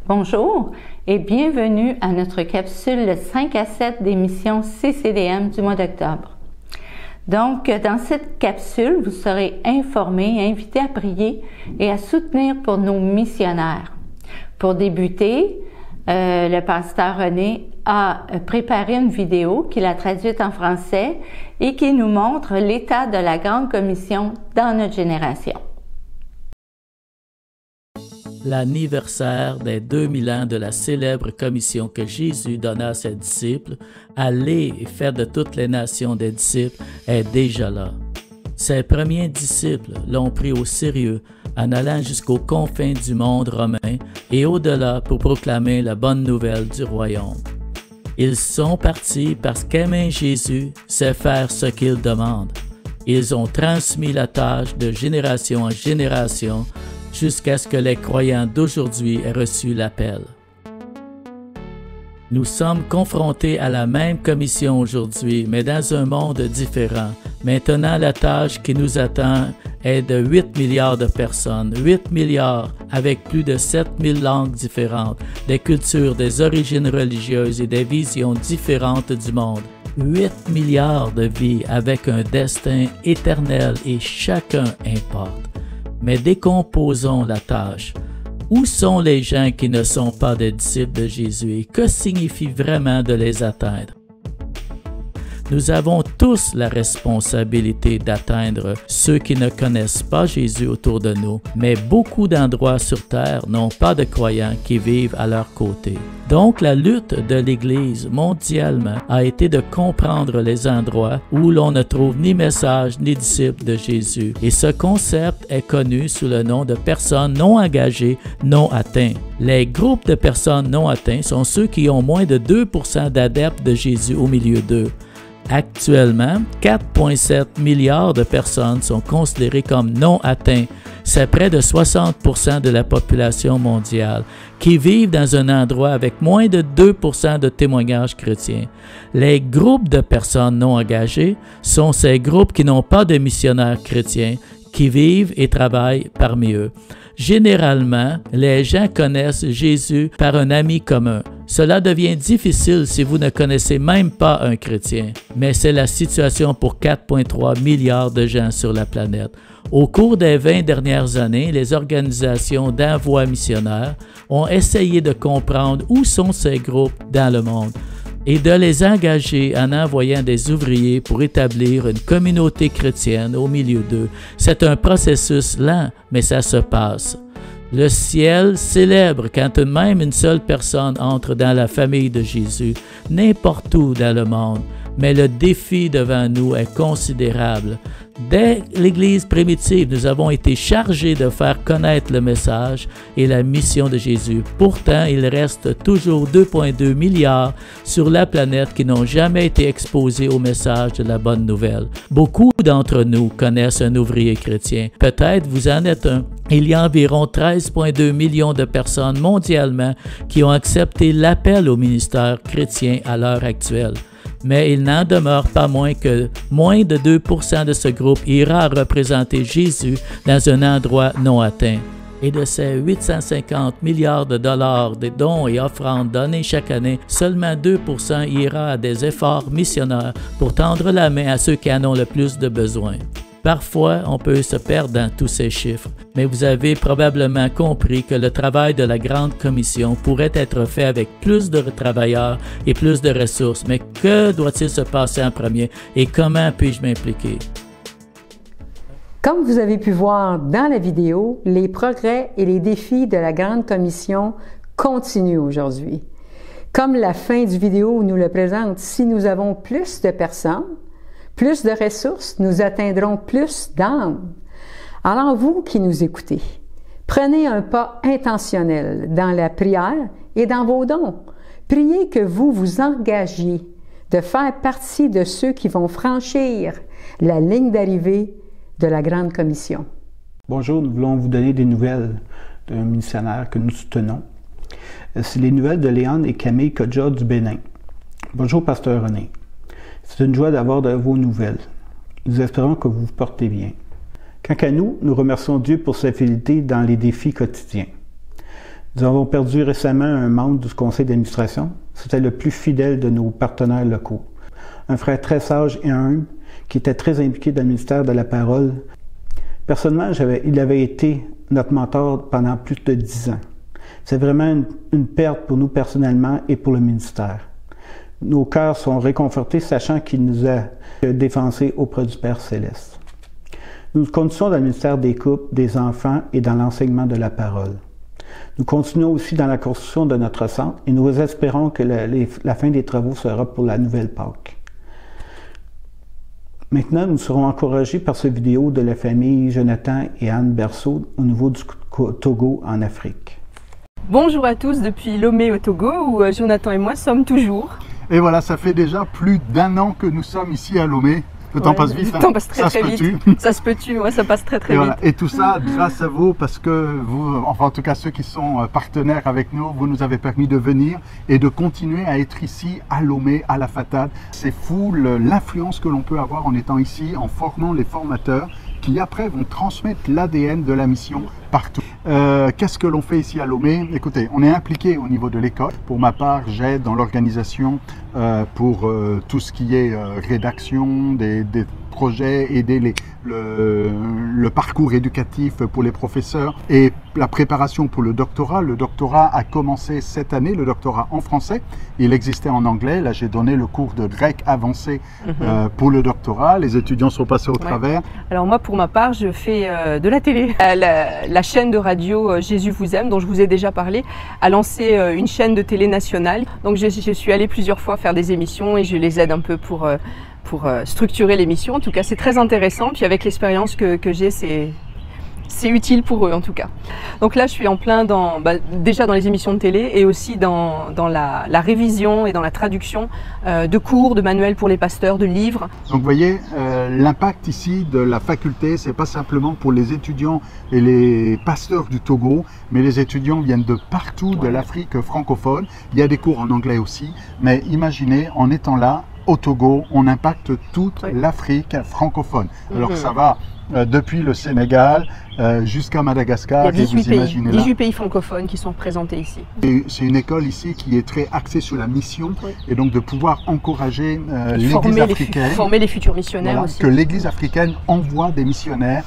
Bonjour et bienvenue à notre capsule 5 à 7 des missions CCDM du mois d'octobre. Donc, dans cette capsule, vous serez informés et invités à prier et à soutenir pour nos missionnaires. Pour débuter, le pasteur René a préparé une vidéo qu'il a traduite en français et qui nous montre l'état de la Grande Commission dans notre génération. L'anniversaire des 2000 ans de la célèbre commission que Jésus donna à ses disciples, aller et faire de toutes les nations des disciples, est déjà là. Ses premiers disciples l'ont pris au sérieux en allant jusqu'aux confins du monde romain et au-delà pour proclamer la bonne nouvelle du royaume. Ils sont partis parce qu'aimer Jésus, c'est faire ce qu'il demande. Ils ont transmis la tâche de génération en génération jusqu'à ce que les croyants d'aujourd'hui aient reçu l'appel. Nous sommes confrontés à la même commission aujourd'hui, mais dans un monde différent. Maintenant, la tâche qui nous attend est de 8 milliards de personnes, 8 milliards avec plus de 7000 langues différentes, des cultures, des origines religieuses et des visions différentes du monde. 8 milliards de vies avec un destin éternel et chacun importe. Mais décomposons la tâche. Où sont les gens qui ne sont pas des disciples de Jésus et que signifie vraiment de les atteindre? Nous avons tous la responsabilité d'atteindre ceux qui ne connaissent pas Jésus autour de nous, mais beaucoup d'endroits sur terre n'ont pas de croyants qui vivent à leur côté. Donc, la lutte de l'Église mondialement a été de comprendre les endroits où l'on ne trouve ni message ni disciples de Jésus. Et ce concept est connu sous le nom de personnes non engagées, non atteintes. Les groupes de personnes non atteintes sont ceux qui ont moins de 2% d'adeptes de Jésus au milieu d'eux. Actuellement, 4,7 milliards de personnes sont considérées comme non atteintes. C'est près de 60% de la population mondiale qui vivent dans un endroit avec moins de 2% de témoignages chrétiens. Les groupes de personnes non engagées sont ces groupes qui n'ont pas de missionnaires chrétiens, qui vivent et travaillent parmi eux. Généralement, les gens connaissent Jésus par un ami commun. Cela devient difficile si vous ne connaissez même pas un chrétien, mais c'est la situation pour 4,3 milliards de gens sur la planète. Au cours des 20 dernières années, les organisations d'envoi missionnaires ont essayé de comprendre où sont ces groupes dans le monde et de les engager en envoyant des ouvriers pour établir une communauté chrétienne au milieu d'eux. C'est un processus lent, mais ça se passe. Le ciel célèbre quand même une seule personne entre dans la famille de Jésus, n'importe où dans le monde. Mais le défi devant nous est considérable. Dès l'Église primitive, nous avons été chargés de faire connaître le message et la mission de Jésus. Pourtant, il reste toujours 2,2 milliards sur la planète qui n'ont jamais été exposés au message de la bonne nouvelle. Beaucoup d'entre nous connaissent un ouvrier chrétien. Peut-être vous en êtes un. Il y a environ 13,2 millions de personnes mondialement qui ont accepté l'appel au ministère chrétien à l'heure actuelle. Mais il n'en demeure pas moins que moins de 2% de ce groupe ira représenter Jésus dans un endroit non atteint. Et de ces 850 milliards de dollars de dons et offrandes donnés chaque année, seulement 2% ira à des efforts missionnaires pour tendre la main à ceux qui en ont le plus de besoin. Parfois, on peut se perdre dans tous ces chiffres, mais vous avez probablement compris que le travail de la Grande Commission pourrait être fait avec plus de travailleurs et plus de ressources. Mais que doit-il se passer en premier et comment puis-je m'impliquer? Comme vous avez pu voir dans la vidéo, les progrès et les défis de la Grande Commission continuent aujourd'hui. Comme la fin du vidéo nous le présente, si nous avons plus de personnes, plus de ressources, nous atteindrons plus d'âmes. Alors vous qui nous écoutez, prenez un pas intentionnel dans la prière et dans vos dons. Priez que vous vous engagiez de faire partie de ceux qui vont franchir la ligne d'arrivée de la Grande Commission. Bonjour, nous voulons vous donner des nouvelles d'un missionnaire que nous soutenons. C'est les nouvelles de Léon et Camille Kodja du Bénin. Bonjour, Pasteur René. C'est une joie d'avoir de vos nouvelles. Nous espérons que vous vous portez bien. Quant à nous, nous remercions Dieu pour sa fidélité dans les défis quotidiens. Nous avons perdu récemment un membre du conseil d'administration. C'était le plus fidèle de nos partenaires locaux. Un frère très sage et humble qui était très impliqué dans le ministère de la Parole. Personnellement, il avait été notre mentor pendant plus de 10 ans. C'est vraiment une perte pour nous personnellement et pour le ministère. Nos cœurs sont réconfortés sachant qu'il nous a défensés auprès du Père Céleste. Nous continuons dans le ministère des couples, des enfants et dans l'enseignement de la parole. Nous continuons aussi dans la construction de notre centre et nous espérons que la fin des travaux sera pour la nouvelle Pâques. Maintenant, nous serons encouragés par cette vidéo de la famille Jonathan et Anne Berceau au niveau du Togo en Afrique. Bonjour à tous depuis Lomé au Togo où Jonathan et moi sommes toujours. Et voilà, ça fait déjà plus d'1 an que nous sommes ici à Lomé. Le temps passe vite. Le temps passe très vite. Ça se peut-tu, ouais, ça passe très vite. Voilà. Et tout ça grâce à vous, parce que vous, enfin en tout cas ceux qui sont partenaires avec nous, vous nous avez permis de venir et de continuer à être ici à Lomé, à la Fatade. C'est fou l'influence que l'on peut avoir en étant ici, en formant les formateurs qui après vont transmettre l'ADN de la mission partout. Qu'est-ce que l'on fait ici à Lomé? Écoutez, on est impliqué au niveau de l'école. Pour ma part, j'aide dans l'organisation pour tout ce qui est rédaction des projets, aider le parcours éducatif pour les professeurs et la préparation pour le doctorat. Le doctorat a commencé cette année, le doctorat en français. Il existait en anglais. Là, j'ai donné le cours de grec avancé pour le doctorat. Les étudiants sont passés au travers. Alors moi, pour ma part, je fais de la télé. La chaîne de radio Jésus vous aime, dont je vous ai déjà parlé, a lancé une chaîne de télé nationale. Donc je suis allée plusieurs fois faire des émissions et je les aide un peu pour structurer l'émission. En tout cas, c'est très intéressant. Puis avec l'expérience que j'ai, c'est utile pour eux en tout cas. Donc là, je suis en plein déjà dans les émissions de télé et aussi dans la révision et dans la traduction de cours, de manuels pour les pasteurs, de livres. Donc vous voyez, l'impact ici de la faculté, c'est pas simplement pour les étudiants et les pasteurs du Togo, mais les étudiants viennent de partout, de l'Afrique francophone. Il y a des cours en anglais aussi, mais imaginez, en étant là, au Togo, on impacte toute l'Afrique francophone. Alors ça va depuis le Sénégal jusqu'à Madagascar. Il y a 18 pays francophones qui sont représentés ici. C'est une école ici qui est très axée sur la mission et donc de pouvoir encourager l'Église africaine. Former les futurs missionnaires aussi. Que l'Église africaine envoie des missionnaires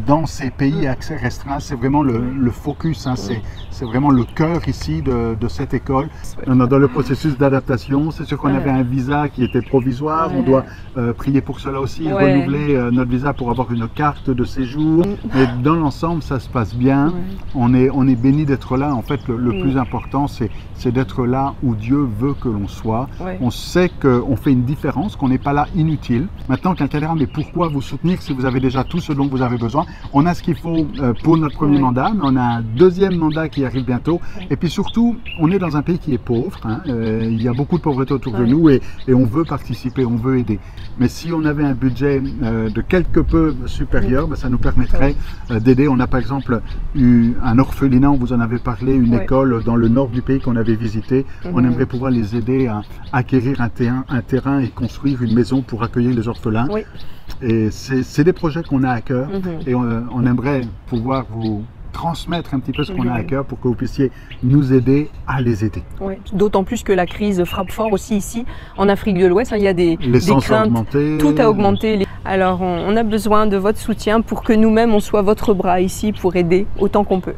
dans ces pays à accès restreint. C'est vraiment le focus, hein, c'est vraiment le cœur ici de cette école. On est dans le processus d'adaptation. C'est sûr qu'on avait un visa qui était provisoire. On doit prier pour cela aussi, renouveler notre visa pour avoir une carte de séjour. Mais dans l'ensemble, ça se passe bien. On est béni d'être là. En fait, le plus important, c'est d'être là où Dieu veut que l'on soit. On sait qu'on fait une différence, qu'on n'est pas là inutile. Maintenant, quelqu'un dira, mais pourquoi vous soutenir si vous avez déjà tout ce dont vous avez besoin? On a ce qu'il faut pour notre premier mandat, mais on a un deuxième mandat qui arrive bientôt. Et puis surtout, on est dans un pays qui est pauvre. Hein. Il y a beaucoup de pauvreté autour de nous et on veut participer, on veut aider. Mais si on avait un budget de quelque peu supérieur, ça nous permettrait d'aider. On a par exemple eu un orphelinat, on vous en avait parlé, une école dans le nord du pays qu'on avait visité. On aimerait pouvoir les aider à acquérir un terrain et construire une maison pour accueillir les orphelins. Et c'est des projets qu'on a à cœur et on aimerait pouvoir vous transmettre un petit peu ce qu'on a à cœur pour que vous puissiez nous aider à les aider. D'autant plus que la crise frappe fort aussi ici en Afrique de l'Ouest. Il y a des craintes, augmenté. Tout a augmenté. Alors on a besoin de votre soutien pour que nous-mêmes on soit votre bras ici pour aider autant qu'on peut.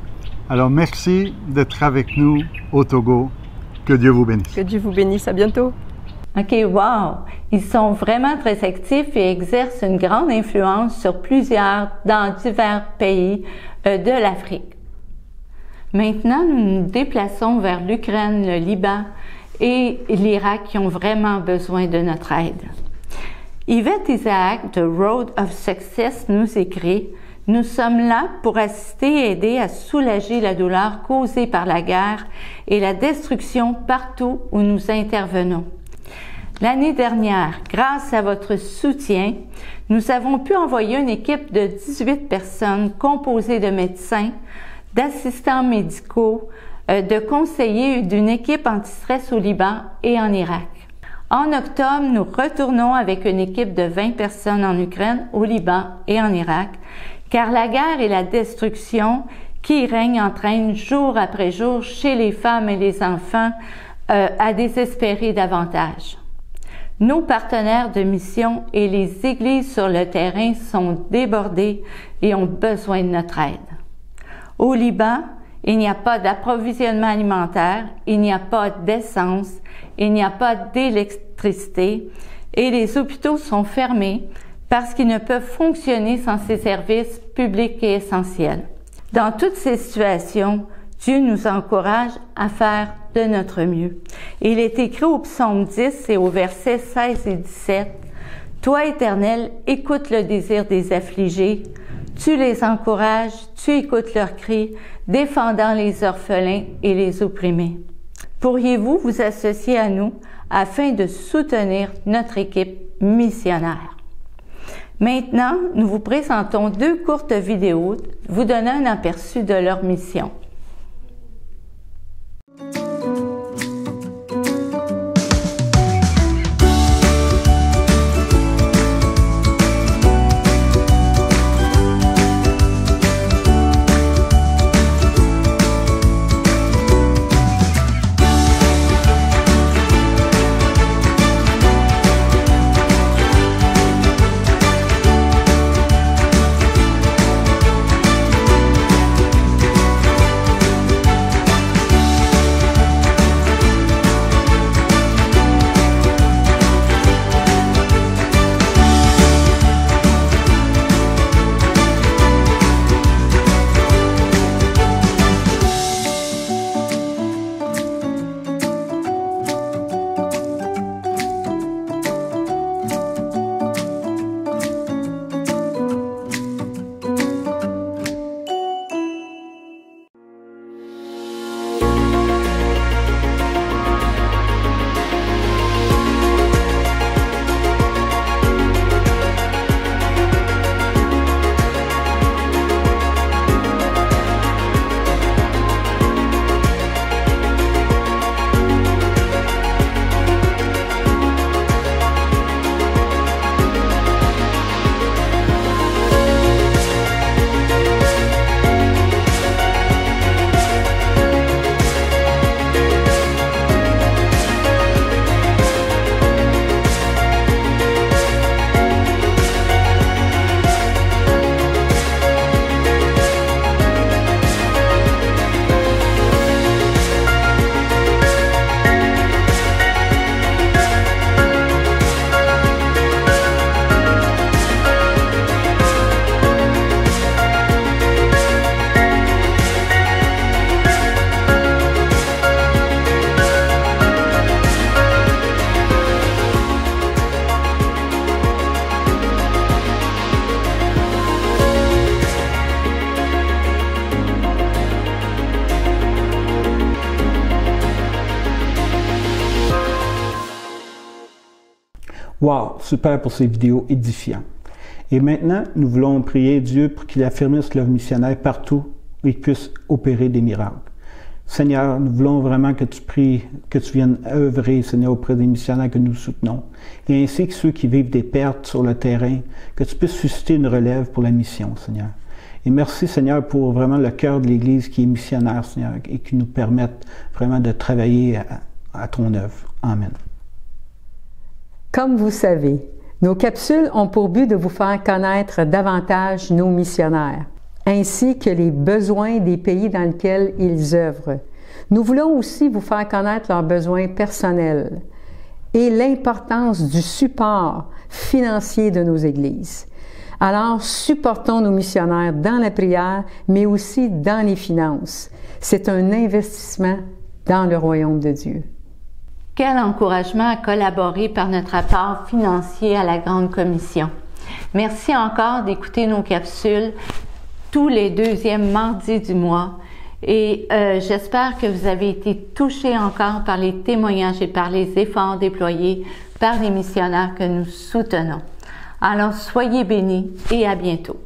Alors merci d'être avec nous au Togo. Que Dieu vous bénisse. Que Dieu vous bénisse. À bientôt. OK, wow! Ils sont vraiment très actifs et exercent une grande influence sur dans divers pays de l'Afrique. Maintenant, nous nous déplaçons vers l'Ukraine, le Liban et l'Irak qui ont vraiment besoin de notre aide. Yvette Isaac de Road of Success nous écrit « Nous sommes là pour assister et aider à soulager la douleur causée par la guerre et la destruction partout où nous intervenons. L'année dernière, grâce à votre soutien, nous avons pu envoyer une équipe de 18 personnes composée de médecins, d'assistants médicaux, de conseillers d'une équipe anti-stress au Liban et en Irak. En octobre, nous retournons avec une équipe de 20 personnes en Ukraine, au Liban et en Irak, car la guerre et la destruction qui règne entraîne jour après jour chez les femmes et les enfants à désespérer davantage. Nos partenaires de mission et les églises sur le terrain sont débordés et ont besoin de notre aide. Au Liban, il n'y a pas d'approvisionnement alimentaire, il n'y a pas d'essence, il n'y a pas d'électricité et les hôpitaux sont fermés parce qu'ils ne peuvent fonctionner sans ces services publics et essentiels. Dans toutes ces situations, Dieu nous encourage à faire de notre mieux. Il est écrit au psaume 10 et au verset 16 et 17, « Toi, Éternel, écoute le désir des affligés, tu les encourages, tu écoutes leurs cris, défendant les orphelins et les opprimés. » Pourriez-vous vous associer à nous afin de soutenir notre équipe missionnaire? Maintenant, nous vous présentons 2 courtes vidéos vous donnant un aperçu de leur mission. Wow, super pour ces vidéos édifiantes. Et maintenant, nous voulons prier Dieu pour qu'il affermisse leurs missionnaires partout où ils puissent opérer des miracles. Seigneur, nous voulons vraiment que tu pries, que tu viennes œuvrer, Seigneur, auprès des missionnaires que nous soutenons. Et ainsi que ceux qui vivent des pertes sur le terrain, que tu puisses susciter une relève pour la mission, Seigneur. Et merci, Seigneur, pour vraiment le cœur de l'Église qui est missionnaire, Seigneur, et qui nous permette vraiment de travailler à ton œuvre. Amen. Comme vous savez, nos capsules ont pour but de vous faire connaître davantage nos missionnaires, ainsi que les besoins des pays dans lesquels ils œuvrent. Nous voulons aussi vous faire connaître leurs besoins personnels et l'importance du support financier de nos églises. Alors, supportons nos missionnaires dans la prière, mais aussi dans les finances. C'est un investissement dans le royaume de Dieu. Quel encouragement à collaborer par notre apport financier à la Grande Commission. Merci encore d'écouter nos capsules tous les 2e mardis du mois et j'espère que vous avez été touchés encore par les témoignages et par les efforts déployés par les missionnaires que nous soutenons. Alors soyez bénis et à bientôt.